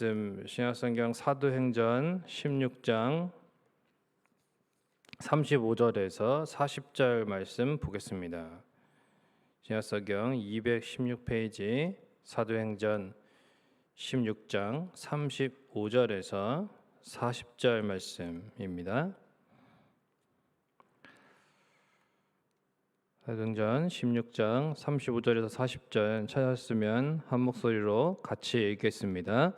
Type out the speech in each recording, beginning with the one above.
말씀 신약성경 사도행전 16장 35절에서 40절 말씀 보겠습니다. 신약성경 216페이지 사도행전 16장 35절에서 40절 말씀입니다. 사도행전 16장 35절에서 40절 찾았으면 한 목소리로 같이 읽겠습니다.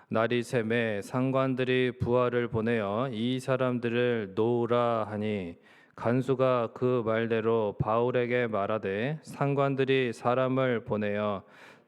날이 새매 상관들이 부하를 보내어 이 사람들을 놓으라 하니 간수가 그 말대로 바울에게 말하되 상관들이 사람을 보내어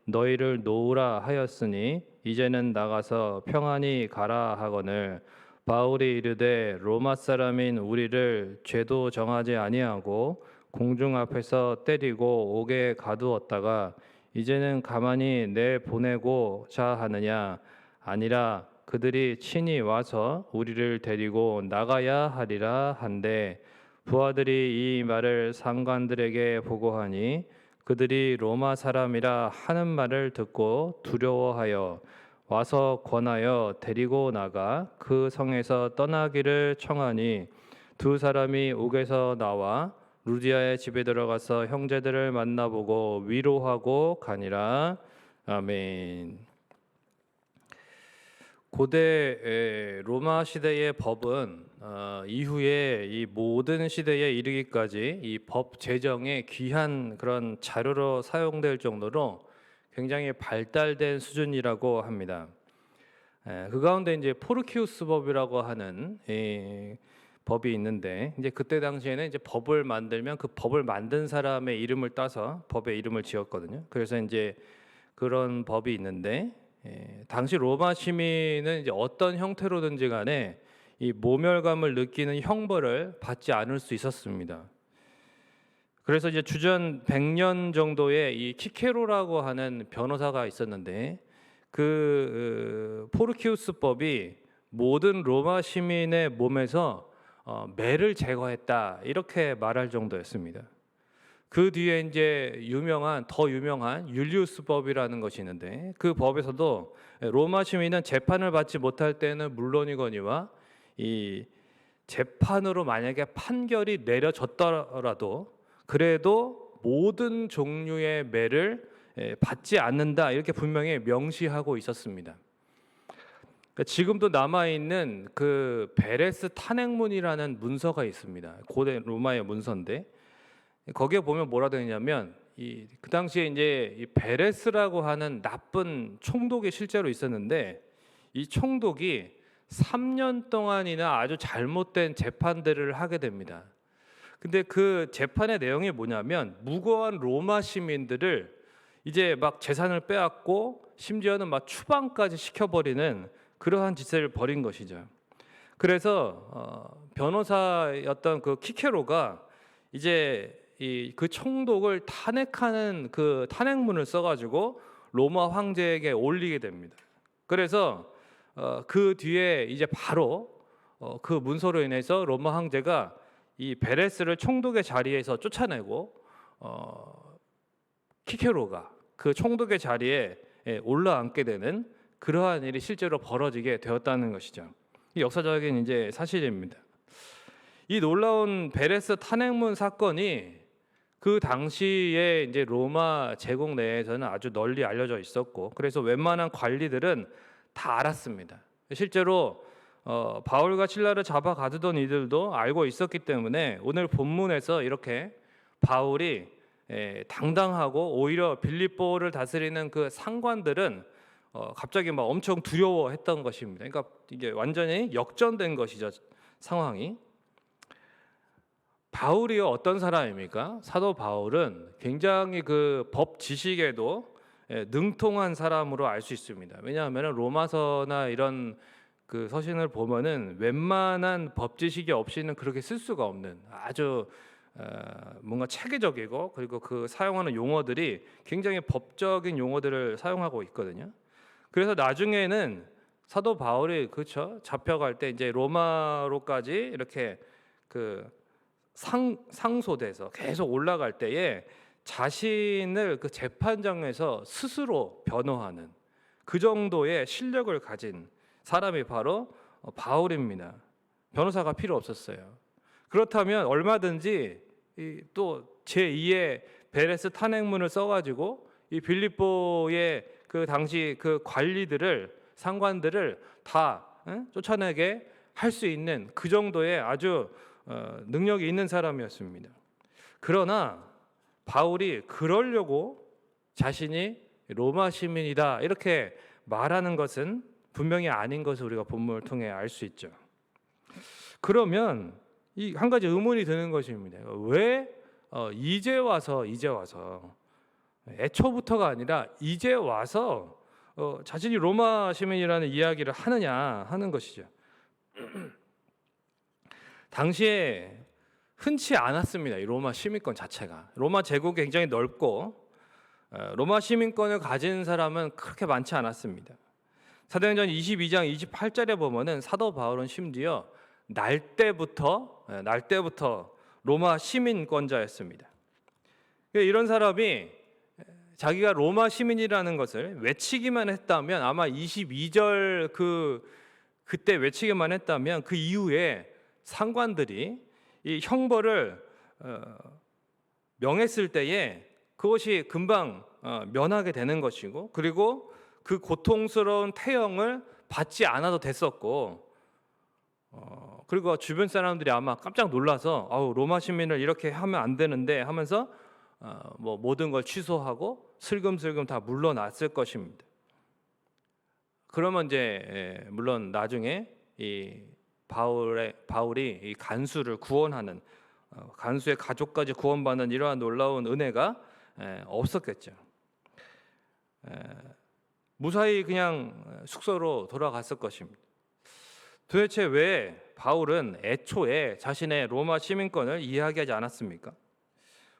너희를 놓으라 하였으니 이제는 나가서 평안히 가라 하거늘 바울이 이르되 로마 사람인 우리를 죄도 정하지 아니하고 공중 앞에서 때리고 옥에 가두었다가 이제는 가만히 내보내고자 하느냐 아니라 그들이 친히 와서 우리를 데리고 나가야 하리라 한데 부하들이 이 말을 상관들에게 보고하니 그들이 로마 사람이라 하는 말을 듣고 두려워하여 와서 권하여 데리고 나가 그 성에서 떠나기를 청하니 두 사람이 옥에서 나와 루디아의 집에 들어가서 형제들을 만나보고 위로하고 가니라. 아멘. 고대 로마 시대의 법은 이후에 이 모든 시대에 이르기까지 이 법 제정의 귀한 그런 자료로 사용될 정도로 굉장히 발달된 수준이라고 합니다. 그 가운데 이제 포르키우스 법이라고 하는 법이 있는데 이제 그때 당시에는 이제 법을 만들면 그 법을 만든 사람의 이름을 따서 법의 이름을 지었거든요. 그래서 이제 그런 법이 있는데 당시 로마 시민은 이제 어떤 형태로든지 간에 이 모멸감을 느끼는 형벌을 받지 않을 수 있었습니다. 그래서 이제 주전 100년 정도의 이 키케로라고 하는 변호사가 있었는데 그 포르키우스법이 모든 로마 시민의 몸에서 매를 제거했다 이렇게 말할 정도였습니다. 그 뒤에 이제 더 유명한 율리우스법이라는 것이 있는데 그 법에서도 로마 시민은 재판을 받지 못할 때는 물론이거니와 이 재판으로 만약에 판결이 내려졌더라도 그래도 모든 종류의 매를 받지 않는다 이렇게 분명히 명시하고 있었습니다. 지금도 남아있는 그 베레스 탄핵문이라는 문서가 있습니다. 고대 로마의 문서인데 거기에 보면 뭐라 되어 있냐면 그 당시에 이제 이 베레스라고 하는 나쁜 총독이 실제로 있었는데 이 총독이 3년 동안이나 아주 잘못된 재판들을 하게 됩니다. 근데 그 재판의 내용이 뭐냐면 무고한 로마 시민들을 이제 막 재산을 빼앗고 심지어는 막 추방까지 시켜버리는 그러한 짓을 벌인 것이죠. 그래서 변호사였던 그 키케로가 이제 그 총독을 탄핵하는 그 탄핵문을 써가지고 로마 황제에게 올리게 됩니다. 그래서 그 뒤에 이제 바로 그 문서로 인해서 로마 황제가 이 베레스를 총독의 자리에서 쫓아내고 키케로가 그 총독의 자리에 올라앉게 되는 그러한 일이 실제로 벌어지게 되었다는 것이죠. 이 역사적인 이제 사실입니다. 이 놀라운 베레스 탄핵문 사건이 그 당시에 이제 로마 제국 내에서는 아주 널리 알려져 있었고, 그래서 웬만한 관리들은 다 알았습니다. 실제로 바울과 실라를 잡아 가두던 이들도 알고 있었기 때문에 오늘 본문에서 이렇게 바울이 당당하고 오히려 빌립보를 다스리는 그 상관들은 갑자기 막 엄청 두려워했던 것입니다. 그러니까 이게 완전히 역전된 것이죠, 상황이. 바울이 어떤 사람입니까? 사도 바울은 굉장히 그 법 지식에도 능통한 사람으로 알 수 있습니다. 왜냐하면 로마서나 이런 그 서신을 보면은 웬만한 법 지식이 없이는 그렇게 쓸 수가 없는 아주 뭔가 체계적이고 그리고 그 사용하는 용어들이 굉장히 법적인 용어들을 사용하고 있거든요. 그래서 나중에는 사도 바울이 그렇죠 잡혀갈 때 이제 로마로까지 이렇게 그 상소돼서 계속 올라갈 때에 자신을 그 재판장에서 스스로 변호하는 그 정도의 실력을 가진 사람이 바로 바울입니다. 변호사가 필요 없었어요. 그렇다면 얼마든지 또 제2의 베레스 탄핵문을 써가지고 이 빌립보의 그 당시 그 관리들을, 상관들을 다 쫓아내게 할 수 있는 그 정도의 아주 능력이 있는 사람이었습니다. 그러나 바울이 그러려고 자신이 로마 시민이다 이렇게 말하는 것은 분명히 아닌 것을 우리가 본문을 통해 알 수 있죠. 그러면 이 한 가지 의문이 드는 것입니다. 왜 이제 와서 애초부터가 아니라 이제 와서 자신이 로마 시민이라는 이야기를 하느냐 하는 것이죠. 당시에 흔치 않았습니다. 이 로마 시민권 자체가. 로마 제국이 굉장히 넓고 로마 시민권을 가진 사람은 그렇게 많지 않았습니다. 사도행전 22장 28절에 보면은 사도 바울은 심지어 날 때부터 로마 시민권자였습니다. 이런 사람이 자기가 로마 시민이라는 것을 외치기만 했다면, 아마 22절 그때 외치기만 했다면 그 이후에 상관들이 이 형벌을 명했을 때에 그것이 금방 면하게 되는 것이고, 그리고 그 고통스러운 태형을 받지 않아도 됐었고, 그리고 주변 사람들이 아마 깜짝 놀라서 로마 시민을 이렇게 하면 안 되는데 하면서 뭐 모든 걸 취소하고 슬금슬금 다 물러났을 것입니다. 그러면 이제 물론 나중에 이 바울이 이 간수를 구원하는, 간수의 가족까지 구원받는 이러한 놀라운 은혜가 없었겠죠. 무사히 그냥 숙소로 돌아갔을 것입니다. 도대체 왜 바울은 애초에 자신의 로마 시민권을 이야기하지 않았습니까?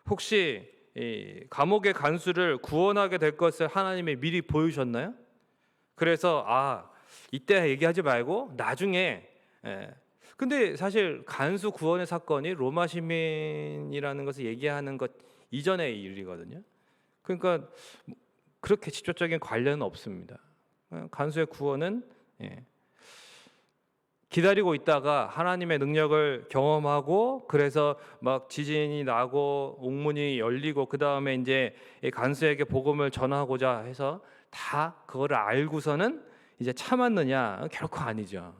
혹시 이 감옥의 간수를 구원하게 될 것을 하나님이 미리 보여주셨나요? 그래서 이때 얘기하지 말고 나중에. 근데 사실 간수 구원의 사건이 로마 시민이라는 것을 얘기하는 것 이전의 일이거든요. 그러니까 그렇게 직접적인 관련은 없습니다. 간수의 구원은 기다리고 있다가 하나님의 능력을 경험하고, 그래서 막 지진이 나고 옥문이 열리고 그 다음에 이제 간수에게 복음을 전하고자 해서 다 그거를 알고서는 이제 참았느냐? 결코 아니죠.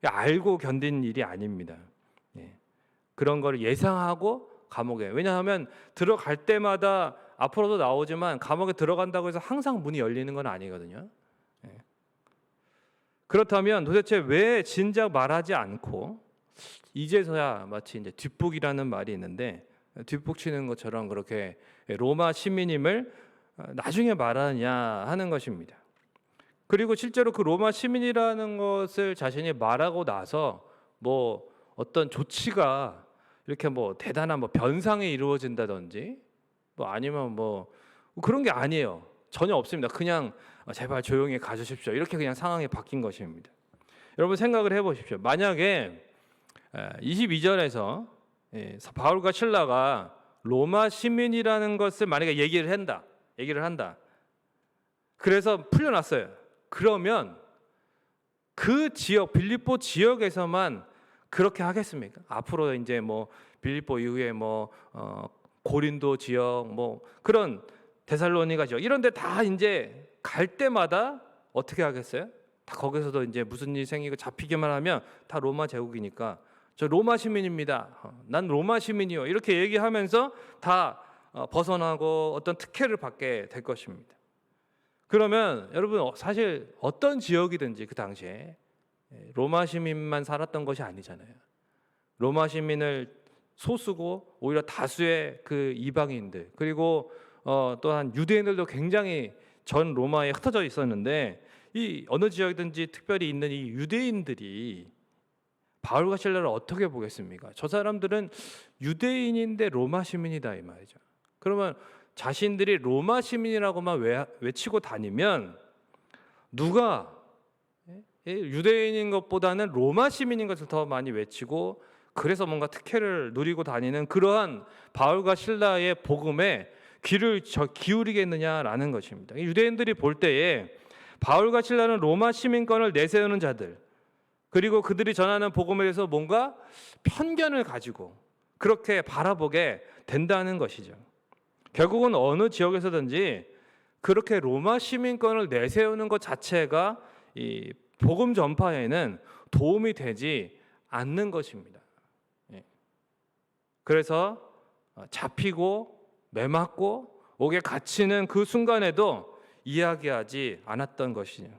알고 견딘 일이 아닙니다. 그런 걸 예상하고 감옥에, 왜냐하면 들어갈 때마다 앞으로도 나오지만 감옥에 들어간다고 해서 항상 문이 열리는 건 아니거든요. 그렇다면 도대체 왜 진작 말하지 않고 이제서야, 마치 이제 뒷북이라는 말이 있는데 뒷북 치는 것처럼 그렇게 로마 시민임을 나중에 말하느냐 하는 것입니다. 그리고 실제로 그 로마 시민이라는 것을 자신이 말하고 나서 뭐 어떤 조치가 이렇게 뭐 대단한 뭐 변상이 이루어진다든지 뭐 아니면 뭐 그런 게 아니에요. 전혀 없습니다. 그냥 제발 조용히 가주십시오. 이렇게 그냥 상황이 바뀐 것입니다. 여러분 생각을 해보십시오. 만약에 22절에서 바울과 실라가 로마 시민이라는 것을 만약에 얘기를 한다. 그래서 풀려났어요. 그러면 그 지역, 빌립보 지역에서만 그렇게 하겠습니까? 앞으로 이제 뭐 빌립보 이후에 뭐 고린도 지역, 뭐 그런 데살로니가 지역 이런 데 다 이제 갈 때마다 어떻게 하겠어요? 다 거기서도 이제 무슨 일이 생기고 잡히기만 하면 다 로마 제국이니까 저 로마 시민입니다. 난 로마 시민이요. 이렇게 얘기하면서 다 벗어나고 어떤 특혜를 받게 될 것입니다. 그러면 여러분 사실 어떤 지역이든지 그 당시에 로마 시민만 살았던 것이 아니잖아요. 로마 시민을 소수고 오히려 다수의 그 이방인들, 그리고 또한 유대인들도 굉장히 전 로마에 흩어져 있었는데, 이 어느 지역이든지 특별히 있는 이 유대인들이 바울과 실라를 어떻게 보겠습니까? 저 사람들은 유대인인데 로마 시민이다 이 말이죠. 그러면 자신들이 로마 시민이라고만 외치고 다니면 누가 유대인인 것보다는 로마 시민인 것을 더 많이 외치고, 그래서 뭔가 특혜를 누리고 다니는 그러한 바울과 실라의 복음에 귀를 기울이겠느냐라는 것입니다. 유대인들이 볼 때에 바울과 실라는 로마 시민권을 내세우는 자들, 그리고 그들이 전하는 복음에 대해서 뭔가 편견을 가지고 그렇게 바라보게 된다는 것이죠. 결국은 어느 지역에서든지 그렇게 로마 시민권을 내세우는 것 자체가 이 복음 전파에는 도움이 되지 않는 것입니다. 그래서 잡히고 매맞고 옥에 갇히는 그 순간에도 이야기하지 않았던 것이죠.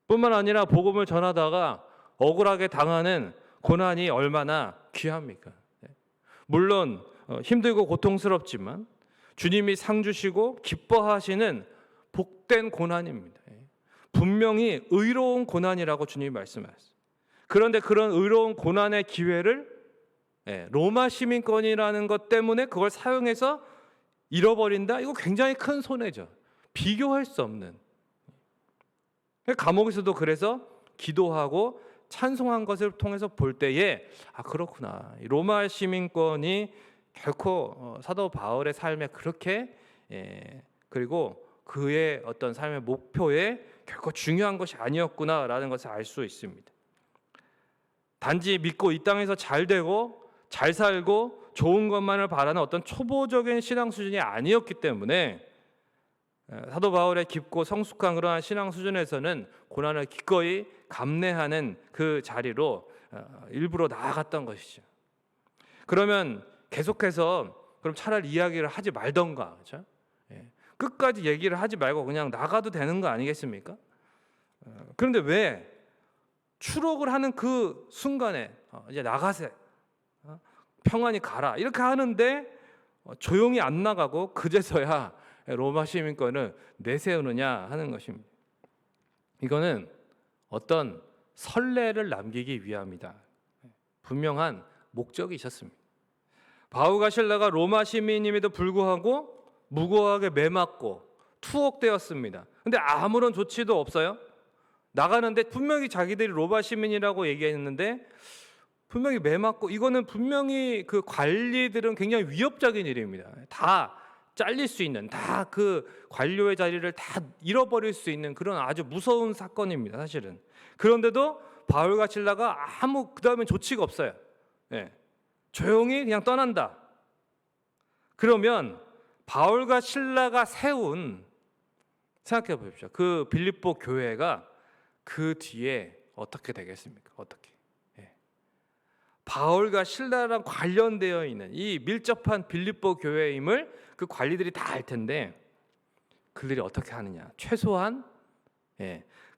뿐만 아니라 복음을 전하다가 억울하게 당하는 고난이 얼마나 귀합니까? 물론 힘들고 고통스럽지만 주님이 상 주시고 기뻐하시는 복된 고난입니다. 분명히 의로운 고난이라고 주님이 말씀하셨어요. 그런데 그런 의로운 고난의 기회를 로마 시민권이라는 것 때문에 그걸 사용해서 잃어버린다? 이거 굉장히 큰 손해죠. 비교할 수 없는. 감옥에서도 그래서 기도하고 찬송한 것을 통해서 볼 때에 그렇구나. 로마 시민권이 결코 사도 바울의 삶에 그렇게 그리고 그의 어떤 삶의 목표에 결코 중요한 것이 아니었구나라는 것을 알 수 있습니다. 단지 믿고 이 땅에서 잘 되고 잘 살고 좋은 것만을 바라는 어떤 초보적인 신앙 수준이 아니었기 때문에 사도 바울의 깊고 성숙한 그러한 신앙 수준에서는 고난을 기꺼이 감내하는 그 자리로 일부러 나아갔던 것이죠. 그러면 계속해서 그럼 차라리 이야기를 하지 말던가, 그렇죠? 끝까지 얘기를 하지 말고 그냥 나가도 되는 거 아니겠습니까? 그런데 왜 추록을 하는 그 순간에 이제 나가세, 평안히 가라 이렇게 하는데 조용히 안 나가고 그제서야 로마 시민권을 내세우느냐 하는 것입니다. 이거는 어떤 선례를 남기기 위함이다. 분명한 목적이 있었습니다. 바울과 실라가 로마 시민임에도 불구하고 무고하게 매맞고 투옥되었습니다. 근데 아무런 조치도 없어요. 나가는데 분명히 자기들이 로마 시민이라고 얘기했는데 분명히 매맞고, 이거는 분명히 그 관리들은 굉장히 위협적인 일입니다. 다 잘릴 수 있는, 다 그 관료의 자리를 다 잃어버릴 수 있는 그런 아주 무서운 사건입니다, 사실은. 그런데도 바울과 실라가 아무 그다음에 조치가 없어요. 조용히 그냥 떠난다. 그러면 바울과 실라가 세운, 생각해 보십시오. 그 빌립보 교회가 그 뒤에 어떻게 되겠습니까? 어떻게? 바울과 실라랑 관련되어 있는 이 밀접한 빌립보 교회임을 그 관리들이 다 알 텐데 그들이 어떻게 하느냐? 최소한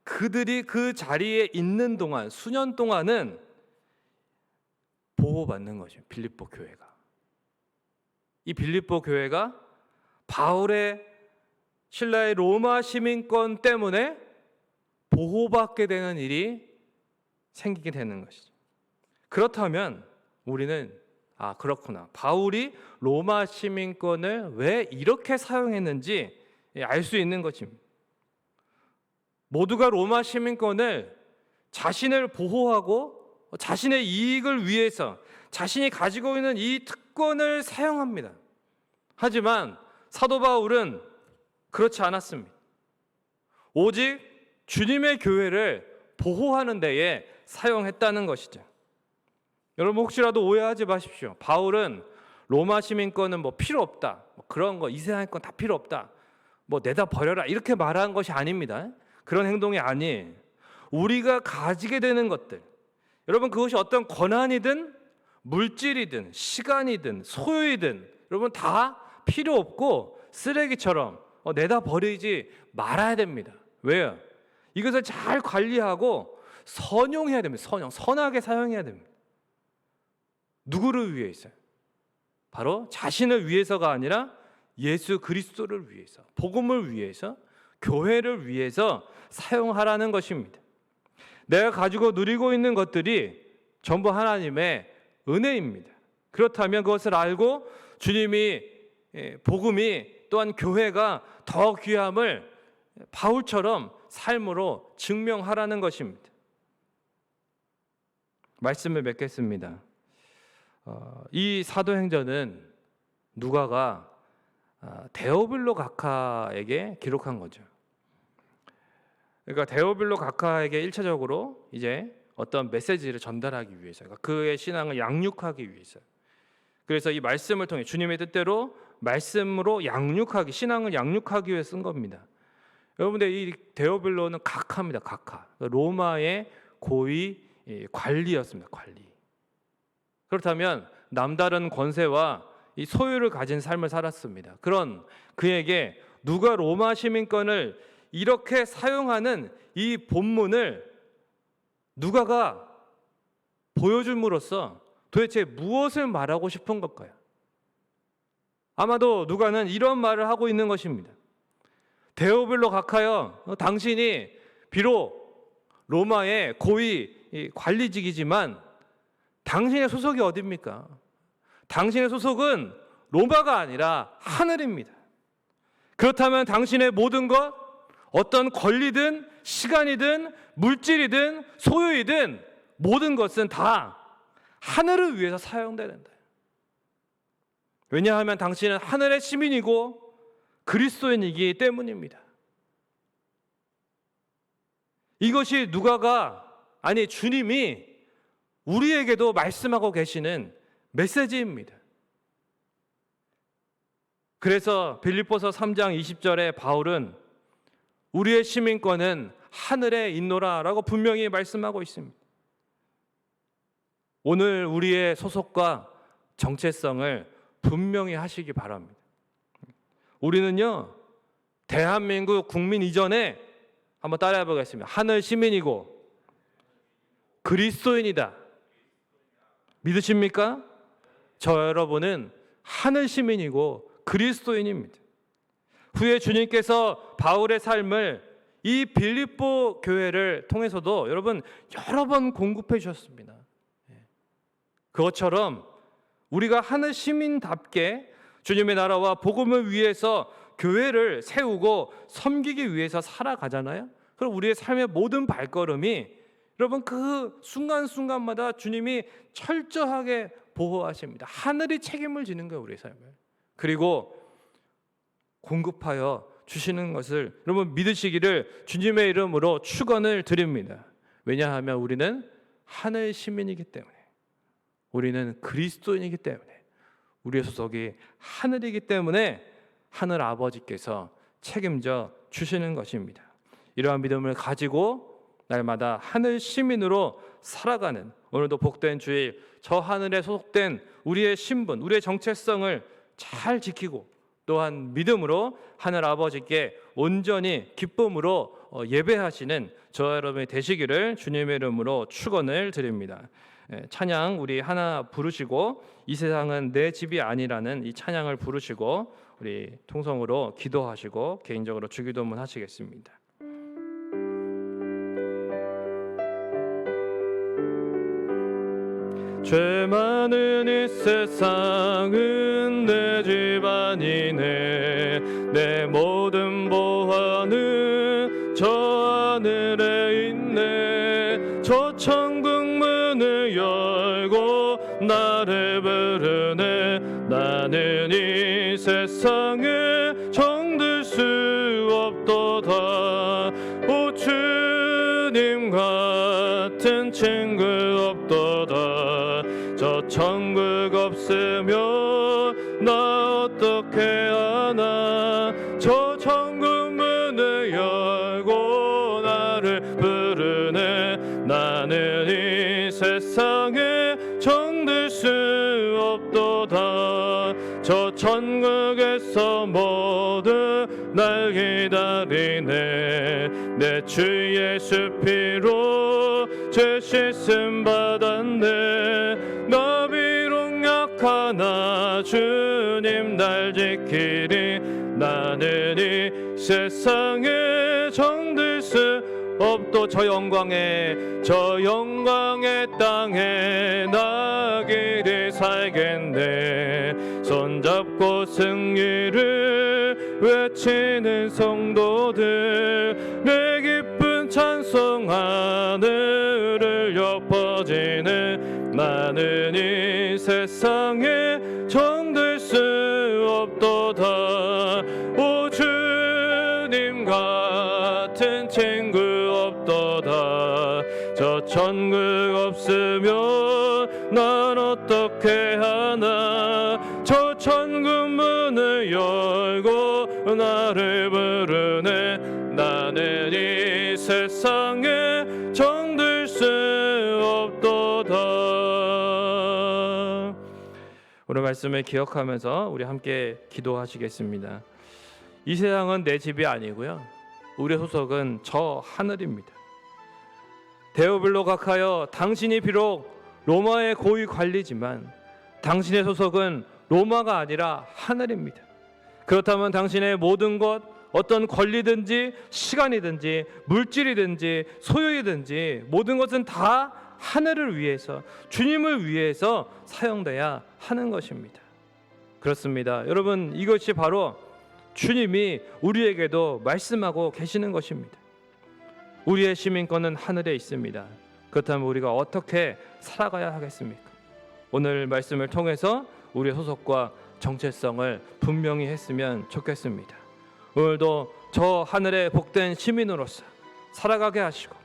그들이 그 자리에 있는 동안, 수년 동안은 보호받는 거죠. 빌립보 교회가. 이 빌립보 교회가 바울의, 실라의 로마 시민권 때문에 보호받게 되는 일이 생기게 되는 것이죠. 그렇다면 우리는 그렇구나, 바울이 로마 시민권을 왜 이렇게 사용했는지 알 수 있는 것입니다. 모두가 로마 시민권을 자신을 보호하고 자신의 이익을 위해서 자신이 가지고 있는 이 특권을 사용합니다. 하지만 사도 바울은 그렇지 않았습니다. 오직 주님의 교회를 보호하는 데에 사용했다는 것이죠. 여러분 혹시라도 오해하지 마십시오. 바울은 로마 시민권은 필요 없다, 그런 거 이세상의 건 다 필요 없다, 내다 버려라 이렇게 말한 것이 아닙니다. 그런 행동이 아니에요. 우리가 가지게 되는 것들, 여러분 그것이 어떤 권한이든 물질이든 시간이든 소유이든 여러분 다 필요 없고 쓰레기처럼 내다 버리지 말아야 됩니다. 왜요? 이것을 잘 관리하고 선용해야 됩니다. 선하게 사용해야 됩니다. 누구를 위해서요? 바로 자신을 위해서가 아니라 예수 그리스도를 위해서, 복음을 위해서, 교회를 위해서 사용하라는 것입니다. 내가 가지고 누리고 있는 것들이 전부 하나님의 은혜입니다. 그렇다면 그것을 알고 주님이, 복음이, 또한 교회가 더 귀함을 바울처럼 삶으로 증명하라는 것입니다. 말씀을 맺겠습니다. 이 사도행전은 누가가 데오빌로 각하에게 기록한 거죠. 그러니까 데오빌로 각하에게 1차적으로 이제 어떤 메시지를 전달하기 위해서, 그러니까 그의 신앙을 양육하기 위해서. 그래서 이 말씀을 통해 주님의 뜻대로 말씀으로 양육하기, 신앙을 양육하기 위해 쓴 겁니다. 여러분들, 이 데오빌로는 각하입니다. 각하. 로마의 고위 관리였습니다. 관리. 그렇다면 남다른 권세와 이 소유를 가진 삶을 살았습니다. 그런 그에게 누가 로마 시민권을 이렇게 사용하는 이 본문을 누가가 보여줌으로써 도대체 무엇을 말하고 싶은 걸까요? 아마도 누가는 이런 말을 하고 있는 것입니다. 데오빌로 각하여, 당신이 비록 로마의 고위 관리직이지만 당신의 소속이 어디입니까? 당신의 소속은 로마가 아니라 하늘입니다. 그렇다면 당신의 모든 것, 어떤 권리든 시간이든 물질이든 소유이든 모든 것은 다 하늘을 위해서 사용되는다. 왜냐하면 당신은 하늘의 시민이고 그리스도인이기 때문입니다. 이것이 누가가, 아니 주님이 우리에게도 말씀하고 계시는 메시지입니다. 그래서 빌립보서 3장 20절에 바울은 우리의 시민권은 하늘에 있노라라고 분명히 말씀하고 있습니다. 오늘 우리의 소속과 정체성을 분명히 하시기 바랍니다. 우리는요, 대한민국 국민 이전에 한번 따라해 보겠습니다. 하늘 시민이고 그리스도인이다. 믿으십니까? 저 여러분은 하늘 시민이고 그리스도인입니다. 후에 주님께서 바울의 삶을 이 빌립보 교회를 통해서도 여러분 여러 번 공급해 주셨습니다. 그것처럼 우리가 하늘 시민답게 주님의 나라와 복음을 위해서 교회를 세우고 섬기기 위해서 살아가잖아요. 그럼 우리의 삶의 모든 발걸음이 여러분 그 순간순간마다 주님이 철저하게 보호하십니다. 하늘이 책임을 지는 거예요, 우리의 삶을. 그리고 공급하여 주시는 것을 여러분 믿으시기를 주님의 이름으로 축원을 드립니다. 왜냐하면 우리는 하늘 시민이기 때문에, 우리는 그리스도인이기 때문에, 우리의 소속이 하늘이기 때문에 하늘 아버지께서 책임져 주시는 것입니다. 이러한 믿음을 가지고 날마다 하늘 시민으로 살아가는 오늘도 복된 주일, 저 하늘에 소속된 우리의 신분, 우리의 정체성을 잘 지키고 또한 믿음으로 하늘 아버지께 온전히 기쁨으로 예배하시는 저 여러분이 되시기를 주님의 이름으로 축원을 드립니다. 찬양 우리 하나 부르시고, 이 세상은 내 집이 아니라는 이 찬양을 부르시고 우리 통성으로 기도하시고 개인적으로 주기도문 하시겠습니다. 죄 많은 이 세상은 내 집 아니네. 내 모든 보화는 저 하늘에 있네. 저 천국 문을 열고 나를 부르네. 나는 이 세상에 정들 수 없도다. 오 주님 같은 친구 없도다. 저 천국 없으면 나 어떻게 하나. 저 천국 문을 열고 나를 부르네. 나는 이 세상에 정들 수 없도다. 저 천국에서 모두 날 기다리네. 내 주 예수 피로 죄 씻음 받았네. 나 비록 약하나 주님 날 지키리. 나는 이 세상에 정들 수 없도. 저 영광의 땅에 나 길이 살겠네. 손잡고 승리를 외치는 성도들, 내 기쁜 찬송 하늘을 엿퍼지네. 나는 이 세상에 정들 수 없도다. 오 주님 같은 친구 저 천국 없으면 난 어떻게 하나. 저 천국 문을 열고 나를 부르네. 나는 이 세상에 정들 수 없도다. 오늘 말씀을 기억하면서 우리 함께 기도하시겠습니다. 이 세상은 내 집이 아니고요, 우리의 소속은 저 하늘입니다. 데오빌로 각하여, 당신이 비록 로마의 고위 관리지만 당신의 소속은 로마가 아니라 하늘입니다. 그렇다면 당신의 모든 것, 어떤 권리든지 시간이든지 물질이든지 소유이든지 모든 것은 다 하늘을 위해서, 주님을 위해서 사용돼야 하는 것입니다. 그렇습니다. 여러분, 이것이 바로 주님이 우리에게도 말씀하고 계시는 것입니다. 우리의 시민권은 하늘에 있습니다. 그렇다면 우리가 어떻게 살아가야 하겠습니까? 오늘 말씀을 통해서 우리의 소속과 정체성을 분명히 했으면 좋겠습니다. 오늘도 저 하늘의 복된 시민으로서 살아가게 하시고,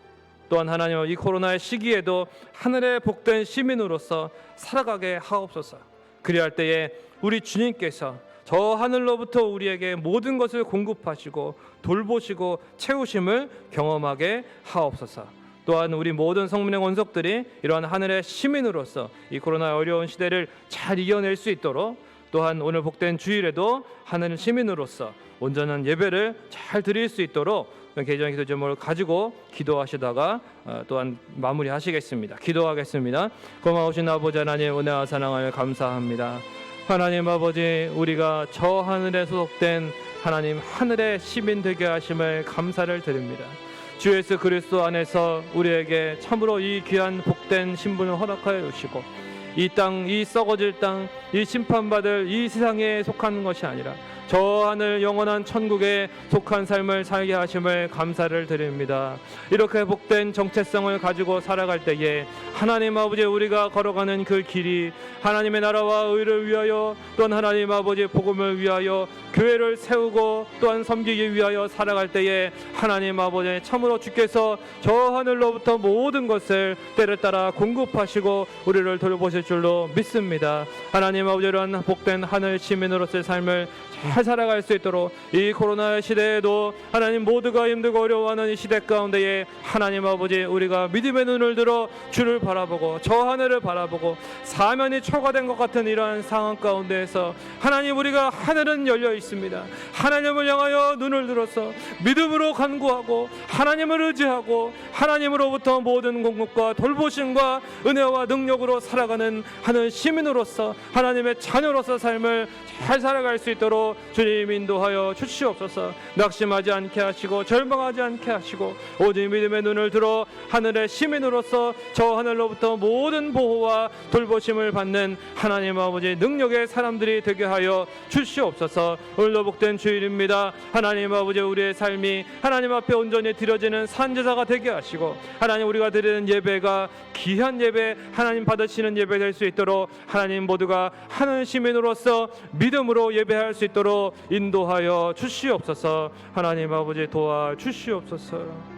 또한 하나님, 이 코로나의 시기에도 하늘의 복된 시민으로서 살아가게 하옵소서. 그리할 때에 우리 주님께서 저 하늘로부터 우리에게 모든 것을 공급하시고 돌보시고 채우심을 경험하게 하옵소서. 또한 우리 모든 성민의 원석들이 이러한 하늘의 시민으로서 이 코로나의 어려운 시대를 잘 이겨낼 수 있도록, 또한 오늘 복된 주일에도 하늘 시민으로서 온전한 예배를 잘 드릴 수 있도록 개인적인 기도 제목을 가지고 기도하시다가 또한 마무리하시겠습니다. 기도하겠습니다. 고마우신 아버지 하나님, 은혜와 사랑을 감사합니다. 하나님 아버지, 우리가 저 하늘에 소속된 하나님 하늘의 시민 되게 하심을 감사를 드립니다. 주 예수 그리스도 안에서 우리에게 참으로 이 귀한 복된 신분을 허락하여 주시고, 이 땅, 이 썩어질 땅, 이 심판받을 이 세상에 속한 것이 아니라 저 하늘 영원한 천국에 속한 삶을 살게 하심을 감사를 드립니다. 이렇게 복된 정체성을 가지고 살아갈 때에 하나님 아버지, 우리가 걸어가는 그 길이 하나님의 나라와 의를 위하여, 또한 하나님 아버지 복음을 위하여 교회를 세우고 또한 섬기기 위하여 살아갈 때에 하나님 아버지, 참으로 주께서 저 하늘로부터 모든 것을 때를 따라 공급하시고 우리를 돌보실 줄로 믿습니다. 하나님 아버지, 이러한 복된 하늘 시민으로서의 삶을 잘 살아갈 수 있도록 이 코로나의 시대에도 하나님, 모두가 힘들고 어려워하는 이 시대 가운데에 하나님 아버지, 우리가 믿음의 눈을 들어 주를 바라보고 저 하늘을 바라보고 사면이 초과된 것 같은 이러한 상황 가운데에서 하나님, 우리가 하늘은 열려 있습니다. 하나님을 향하여 눈을 들어서 믿음으로 간구하고 하나님을 의지하고 하나님으로부터 모든 공급과 돌보심과 은혜와 능력으로 살아가는 하늘 시민으로서 하나님의 자녀로서 삶을 잘 살아갈 수 있도록 주님 인도하여 주시옵소서. 낙심하지 않게 하시고 절망하지 않게 하시고 오직 믿음의 눈을 들어 하늘의 시민으로서 저 하늘로부터 모든 보호와 돌보심을 받는 하나님 아버지 능력의 사람들이 되게 하여 주시옵소서. 오늘도 복된 주일입니다. 하나님 아버지, 우리의 삶이 하나님 앞에 온전히 드려지는 산제사가 되게 하시고 하나님, 우리가 드리는 예배가 귀한 예배, 하나님 받으시는 예배 될 수 있도록 하나님 모두가 하늘 시민으로서 믿음으로 예배할 수 있도록 인도하여 주시옵소서. 하나님 아버지, 도와 주시옵소서.